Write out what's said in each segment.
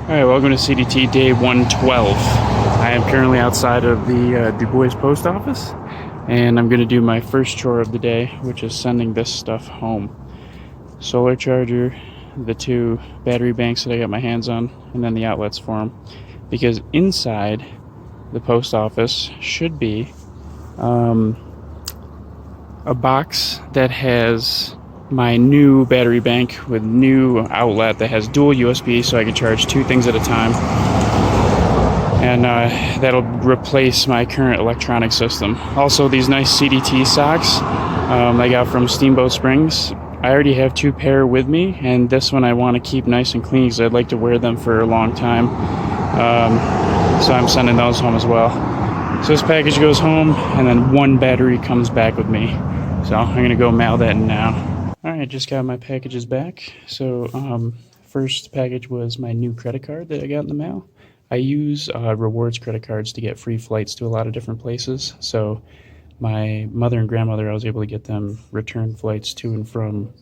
Alright, welcome to CDT day 112. I am currently outside of the Du Bois post office, and I'm going to do my first chore of the day, which is sending this stuff home. Solar charger, the 2 battery banks that I got my hands on, and then the outlets for them. Because inside the post office should be a box that has my new battery bank with new outlet that has dual USB, so I can charge 2 things at a time, and that'll replace my current electronic system. Also, these nice CDT socks I got from Steamboat Springs. I already have 2 pair with me, and this one I want to keep nice and clean because I'd like to wear them for a long time, so I'm sending those home as well. So this package goes home, and then 1 battery comes back with me, so I'm gonna go mail that now. Alright, just got my packages back. So first package was my new credit card that I got in the mail. I use rewards credit cards to get free flights to a lot of different places. So my mother and grandmother, I was able to get them return flights to and from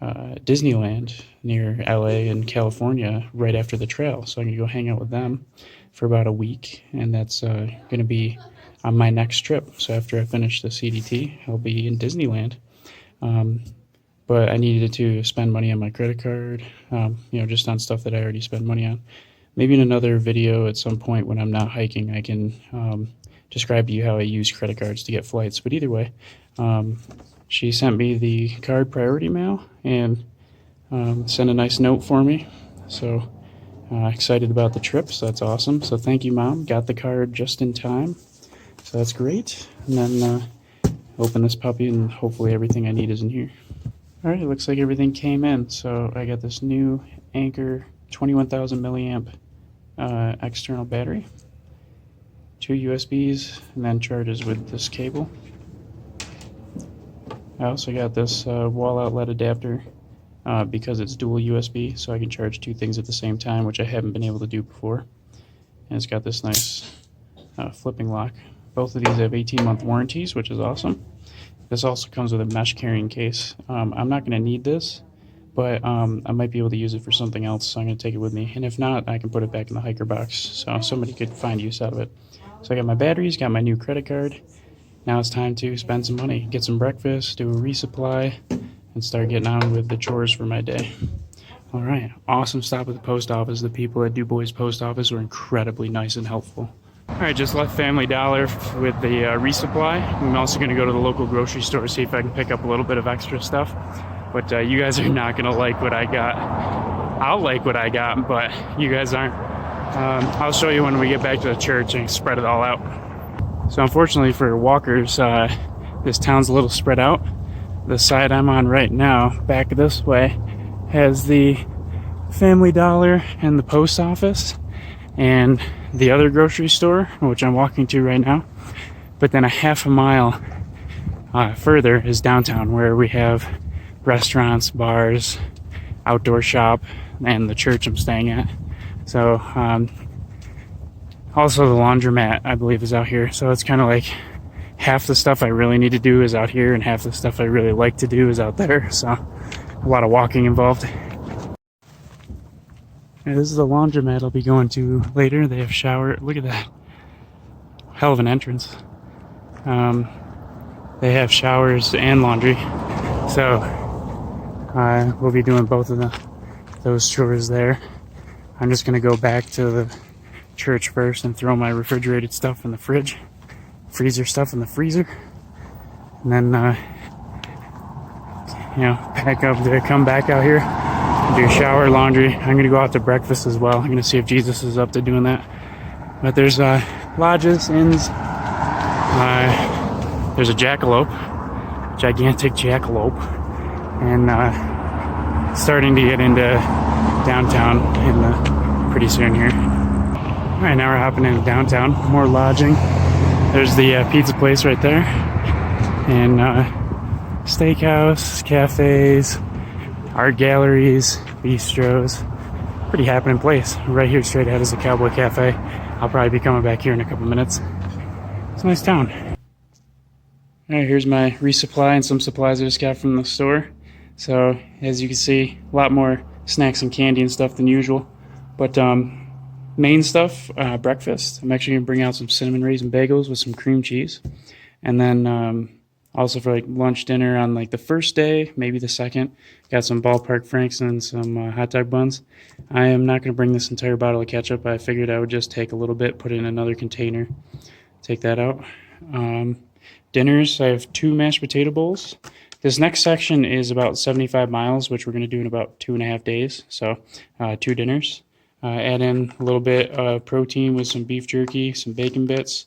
Disneyland near LA and California right after the trail. So I'm going to go hang out with them for about a week, and that's going to be on my next trip. So after I finish the CDT, I'll be in Disneyland. But I needed to spend money on my credit card, just on stuff that I already spent money on. Maybe in another video at some point when I'm not hiking, I can describe to you how I use credit cards to get flights. But either way, she sent me the card priority mail and sent a nice note for me. So excited about the trip, so that's awesome. So thank you, Mom. Got the card just in time. So that's great. And then open this puppy, and hopefully everything I need is in here. Alright, it looks like everything came in. So I got this new Anker 21,000 milliamp external battery, 2 USBs, and then charges with this cable. I also got this wall outlet adapter because it's dual USB, so I can charge 2 things at the same time, which I haven't been able to do before. And it's got this nice flipping lock. Both of these have 18-month warranties, which is awesome. This also comes with a mesh carrying case. I'm not going to need this, but I might be able to use it for something else, so I'm going to take it with me. And if not, I can put it back in the hiker box, so somebody could find use out of it. So I got my batteries, got my new credit card. Now it's time to spend some money, get some breakfast, do a resupply, and start getting on with the chores for my day. All right, awesome stop at the post office. The people at Du Bois post office were incredibly nice and helpful. All right, just left Family Dollar with the resupply. I'm also going to go to the local grocery store, see if I can pick up a little bit of extra stuff. But you guys are not going to like what I got. I'll like what I got, but you guys aren't. I'll show you when we get back to the church and spread it all out. So unfortunately for walkers, this town's a little spread out. The side I'm on right now, back this way, has the Family Dollar and the post office and the other grocery store, which I'm walking to right now. But then a half a mile further is downtown, where we have restaurants, bars, outdoor shop, and the church I'm staying at. So also the laundromat, I believe, is out here. So it's kind of like half the stuff I really need to do is out here, and half the stuff I really like to do is out there. So a lot of walking involved. And this is the laundromat I'll be going to later. They have shower. Look at that. Hell of an entrance. They have showers and laundry. So we'll be doing both of those chores there. I'm just going to go back to the church first and throw my refrigerated stuff in the fridge. Freezer stuff in the freezer. And then, pack up to come back out here. Do shower, laundry. I'm going to go out to breakfast as well. I'm going to see if Jesus is up to doing that. But there's lodges, inns. There's a jackalope, gigantic jackalope, and starting to get into downtown pretty soon here. All right, now we're hopping into downtown. More lodging. There's the pizza place right there, and steakhouse, cafes, art galleries, bistros. Pretty happening place. Right here straight ahead is the Cowboy Cafe. I'll probably be coming back here in a couple minutes. It's a nice town. Alright, here's my resupply and some supplies I just got from the store. So, as you can see, a lot more snacks and candy and stuff than usual. But main stuff, breakfast. I'm actually gonna bring out some cinnamon raisin bagels with some cream cheese, and then also for like lunch, dinner on like the first day, maybe the second, got some ballpark franks and some hot dog buns. I am not gonna bring this entire bottle of ketchup. I figured I would just take a little bit, put it in another container, take that out. Dinners, I have 2 mashed potato bowls. This next section is about 75 miles, which we're going to do in about 2.5 days. So 2 dinners. Add in a little bit of protein with some beef jerky, some bacon bits.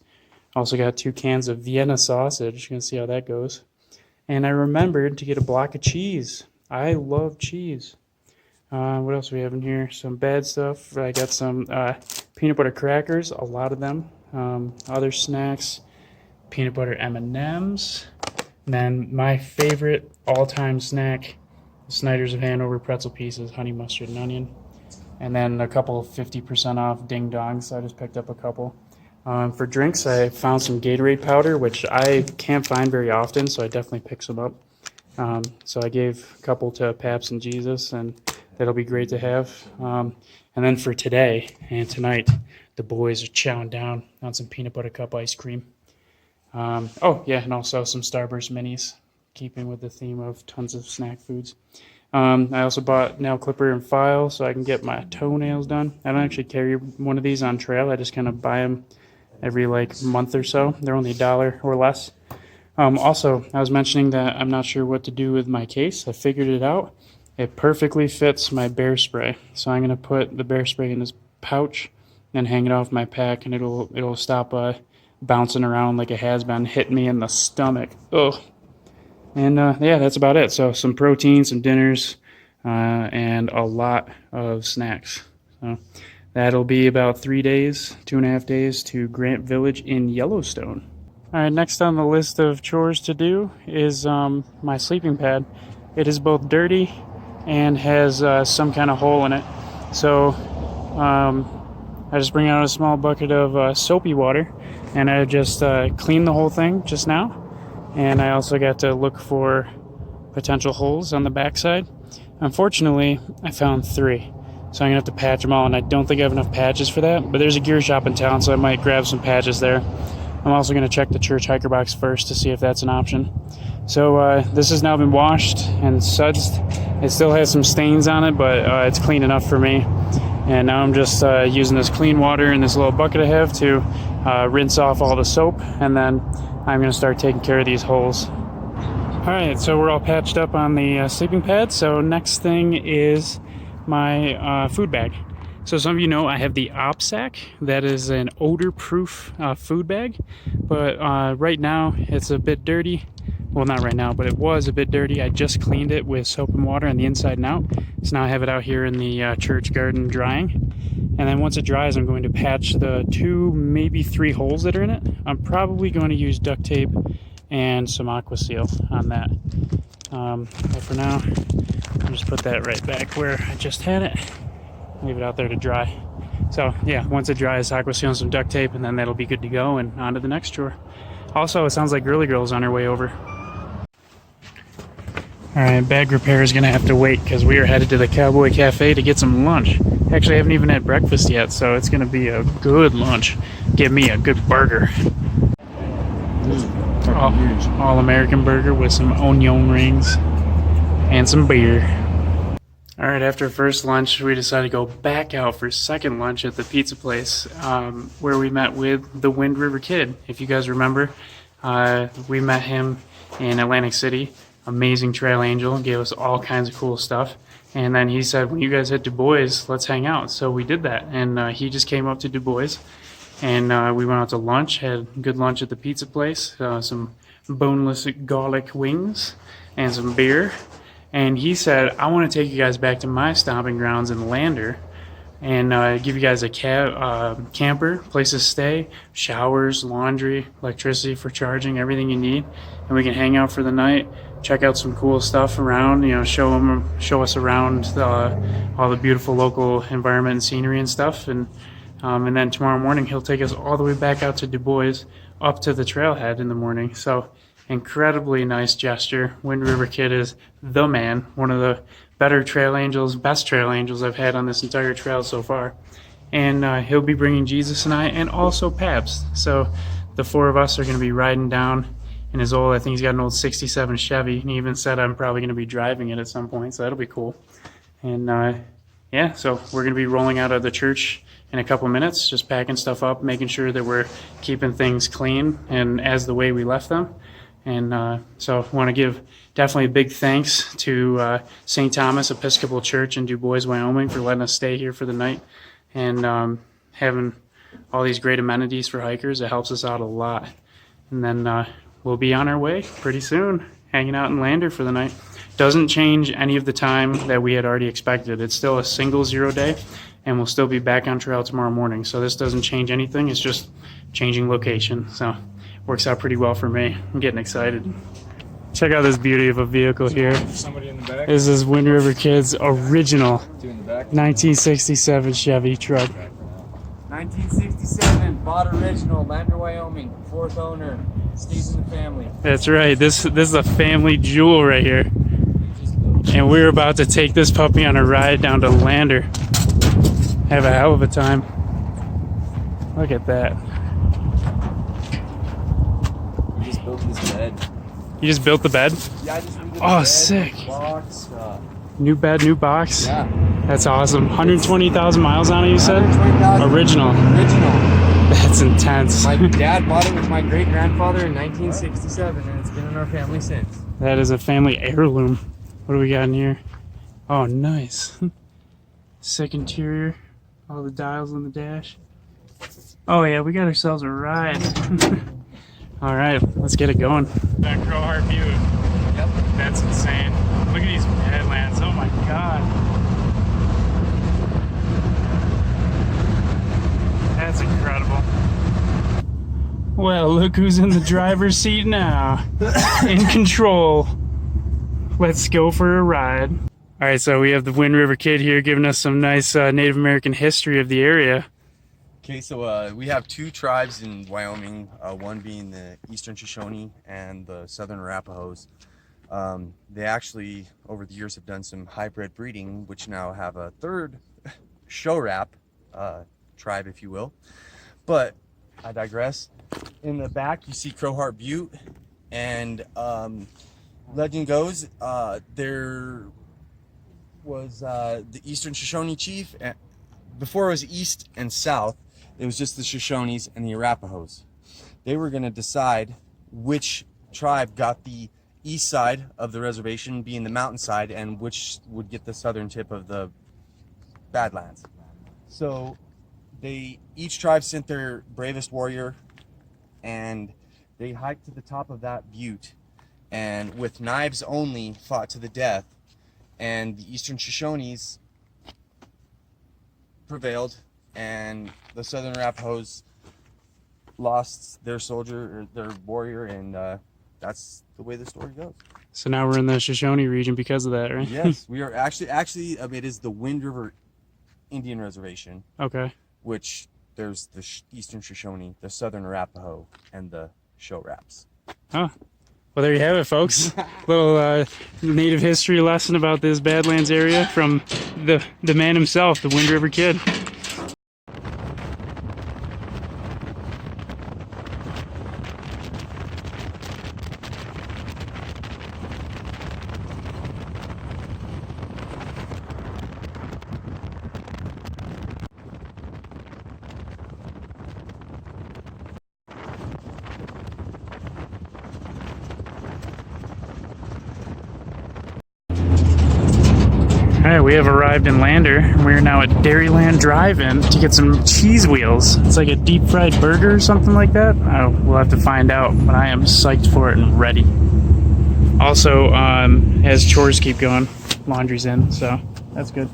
Also got 2 cans of Vienna sausage. You're going to see how that goes. And I remembered to get a block of cheese. I love cheese. What else do we have in here? Some bad stuff. I got some peanut butter crackers, a lot of them. Other snacks, peanut butter M&Ms. And then my favorite all-time snack, Snyder's of Hanover pretzel pieces, honey mustard and onion. And then a couple of 50% off ding dongs, so I just picked up a couple. For drinks, I found some Gatorade powder, which I can't find very often, so I definitely picked some up. So I gave a couple to Paps and Jesus, and that'll be great to have. And then for today and tonight, the boys are chowing down on some peanut butter cup ice cream. Oh yeah, and also some Starburst minis, keeping with the theme of tons of snack foods. I also bought nail clipper and file so I can get my toenails done. I don't actually carry one of these on trail. I just kind of buy them every like month or so. They're only $1 or less. Also, I was mentioning that I'm not sure what to do with my case. I figured it out. It perfectly fits my bear spray. So I'm going to put the bear spray in this pouch and hang it off my pack, and it'll stop bouncing around like it has been, hitting me in the stomach. Ugh. And yeah, that's about it. So some protein, some dinners, and a lot of snacks. So that'll be about 3 days, 2.5 days to Grant Village in Yellowstone. All right, next on the list of chores to do is my sleeping pad. It is both dirty and has some kind of hole in it. So I just bring out a small bucket of soapy water, and I just cleaned the whole thing just now. And I also got to look for potential holes on the backside. Unfortunately, I found 3. So I'm going to have to patch them all, and I don't think I have enough patches for that. But there's a gear shop in town, so I might grab some patches there. I'm also going to check the church hiker box first to see if that's an option. So this has now been washed and sudsed. It still has some stains on it, but it's clean enough for me. And now I'm just using this clean water in this little bucket I have to rinse off all the soap, and then I'm going to start taking care of these holes. Alright, so we're all patched up on the sleeping pad, so next thing is my food bag. So some of you know I have the OpSack. That is an odor-proof food bag, but right now it's a bit dirty. Well, not right now, but it was a bit dirty. I just cleaned it with soap and water on the inside and out. So now I have it out here in the church garden drying. And then once it dries, I'm going to patch the 2, maybe 3 holes that are in it. I'm probably going to use duct tape and some aqua seal on that. But for now, I'll just put that right back where I just had it. Leave it out there to dry. So yeah, once it dries, aqua seal and some duct tape, and then that'll be good to go, and on to the next chore. Also, it sounds like Girly Girl's on her way over. Alright, bag repair is going to have to wait because we are headed to the Cowboy Cafe to get some lunch. Actually, I haven't even had breakfast yet, so it's going to be a good lunch. Give me a good burger. All-American burger with some onion rings and some beer. Alright, after first lunch, we decided to go back out for second lunch at the pizza place where we met with the Wind River Kid. If you guys remember, we met him in Atlantic City. Amazing trail angel, gave us all kinds of cool stuff. And then he said, when you guys hit Du Bois, let's hang out. So we did that, and he just came up to Du Bois, and we went out to lunch, had good lunch at the pizza place, some boneless garlic wings and some beer. And he said, I want to take you guys back to my stomping grounds in Lander and give you guys a camper, place to stay, showers, laundry, electricity for charging, everything you need. And we can hang out for the night, check out some cool stuff around, you know, show us around all the beautiful local environment and scenery and stuff. And then tomorrow morning, he'll take us all the way back out to Du Bois, up to the trailhead in the morning. So incredibly nice gesture. Wind River Kid is the man, one of the better trail angels, best trail angels I've had on this entire trail so far. And he'll be bringing Jesus and I, and also Pabst. So the four of us are going to be riding down in his old, I think he's got an old 67 Chevy, and he even said I'm probably going to be driving it at some point, so that'll be cool. And yeah, so we're going to be rolling out of the church in a couple minutes, just packing stuff up, making sure that we're keeping things clean and as the way we left them. And so I want to give definitely a big thanks to St. Thomas Episcopal Church in Du Bois, Wyoming for letting us stay here for the night and having all these great amenities for hikers. It helps us out a lot. And then we'll be on our way pretty soon, hanging out in Lander for the night. Doesn't change any of the time that we had already expected. It's still a single 0 day, and we'll still be back on trail tomorrow morning. So this doesn't change anything. It's just changing location. So works out pretty well for me. I'm getting excited. Check out this beauty of a vehicle here. Somebody in the back. This is Wind River Kid's original 1967 Chevy truck. 1967, bought original, Lander, Wyoming, 4th owner, stays in the family. That's right. This is a family jewel right here. And we're about to take this puppy on a ride down to Lander. Have a hell of a time. Look at that. We just built this bed. You just built the bed? Yeah, I just redid the Oh, bed, sick. Box, New bed, new box? yeah. That's awesome. 120,000 miles on it, you said? 120,000. Original. Original. That's intense. My dad bought it with my great-grandfather in 1967, and it's been in our family since. That is a family heirloom. What do we got in here? Oh, nice. Sick interior. All the dials on the dash. Oh yeah, we got ourselves a ride. All right, let's get it going. That Crowheart view. Yep. That's insane. Look at these headlands. Oh my god. That's incredible. Well, look who's in the driver's seat now. In control. Let's go for a ride. All right, so we have the Wind River Kid here giving us some nice Native American history of the area. Okay, so we have two tribes in Wyoming, one being the Eastern Shoshone and the Southern Arapahoes. They actually, over the years, have done some hybrid breeding, which now have a third show rap tribe, if you will. But I digress. In the back, you see Crowheart Butte, and legend goes, there was the Eastern Shoshone chief. Before it was East and South, it was just the Shoshones and the Arapahoes. They were going to decide which tribe got the east side of the reservation, being the mountainside, and which would get the southern tip of the Badlands. So each tribe sent their bravest warrior, and they hiked to the top of that butte, and with knives only fought to the death. And the Eastern Shoshones prevailed, and the Southern Arapahoes lost their soldier, or their warrior, and that's the way the story goes. So now we're in the Shoshone region because of that, right? Yes, we are actually it is the Wind River Indian Reservation. Okay. Which there's the Eastern Shoshone, the Southern Arapaho, and the Show Raps. Huh. Well, there you have it, folks. Little native history lesson about this Badlands area from the man himself, the Wind River Kid. Alright, we have arrived in Lander. We're now at Dairyland Drive-In to get some cheese wheels. It's like a deep fried burger or something like that. We'll have to find out, but I am psyched for it and ready. Also, as chores keep going, laundry's in, so that's good.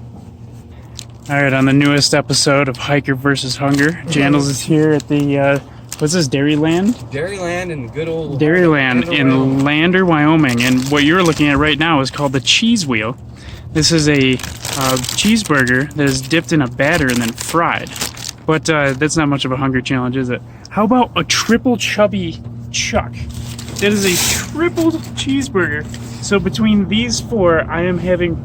Alright, on the newest episode of Hiker vs. Hunger, Jandals is here at the, what's this, Dairyland? Dairyland and good old... Dairyland in Lander, Wyoming. And what you're looking at right now is called the cheese wheel. This is a cheeseburger that is dipped in a batter and then fried. But that's not much of a hunger challenge, is it? How about a triple chubby chuck? That is a triple cheeseburger. So between these four, I am having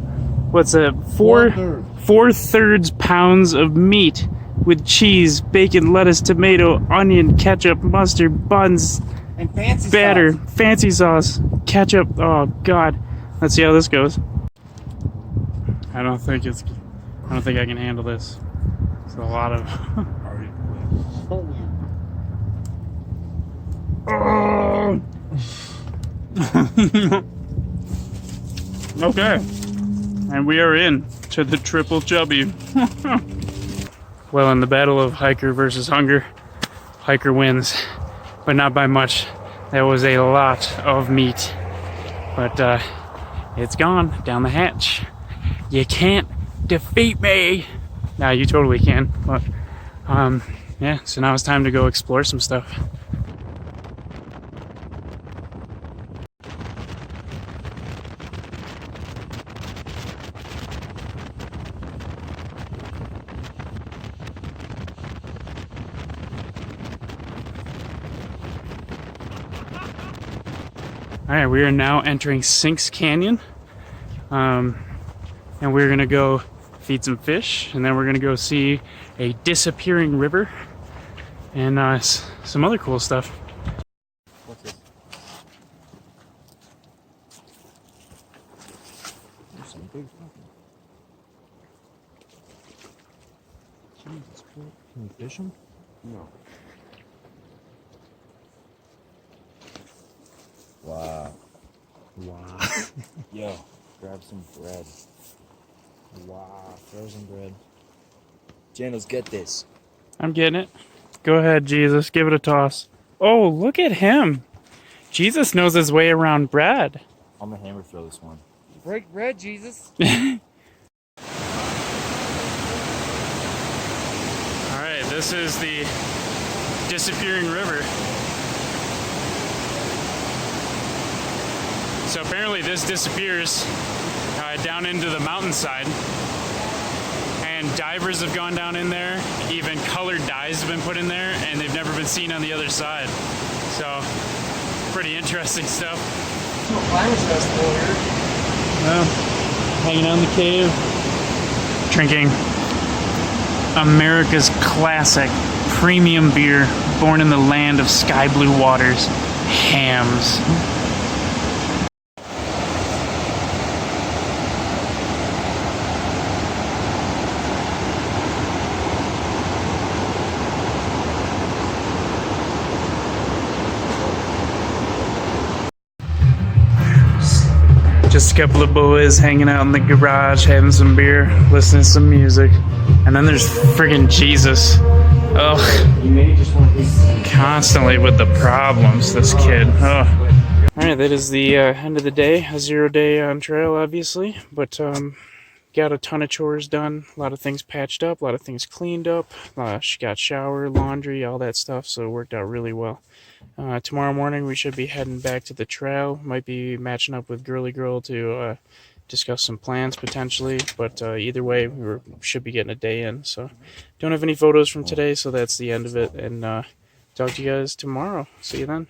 what's that? Four thirds pounds of meat with cheese, bacon, lettuce, tomato, onion, ketchup, mustard, buns, And fancy batter, sauce. fancy sauce, ketchup. Oh God. Let's see how this goes. I don't think I can handle this. It's a lot of. Oh. Okay. And we are in to the triple chubby. Well, in the battle of hiker versus hunger, hiker wins, but not by much. That was a lot of meat, but it's gone down the hatch. You can't defeat me. Nah, you totally can. But yeah. So now it's time to go explore some stuff. Alright, we are now entering Sinks Canyon. And we're gonna go feed some fish, and then we're gonna go see a disappearing river and some other cool stuff. What's this? There's some big fucking. Jesus Christ. Can you fish them? No. Wow. Wow. Yo, grab some bread. Wow, frozen bread. Jandals, get this. I'm getting it. Go ahead, Jesus. Give it a toss. Oh, look at him. Jesus knows his way around bread. I'm gonna hammer throw this one. Break bread, Jesus. Alright, this is the disappearing river. So apparently this disappears down into the mountainside. And divers have gone down in there. Even colored dyes have been put in there, and they've never been seen on the other side. So, pretty interesting stuff. Climate festival here. Well, hanging out in the cave, drinking America's classic premium beer, born in the land of sky blue waters, Hams. Just a couple of boys hanging out in the garage, having some beer, listening to some music. And then there's friggin' Jesus. Oh, You may just want to constantly with the problems, this kid. Oh. Alright, that is the end of the day. A 0 day on trail, obviously. But got a ton of chores done. A lot of things patched up, a lot of things cleaned up. Got shower, laundry, all that stuff. So it worked out really well. Tomorrow morning we should be heading back to the trail. Might be matching up with Girly Girl to discuss some plans potentially, but either way we should be getting a day in. So don't have any photos from today, so that's the end of it, and talk to you guys tomorrow. See you then.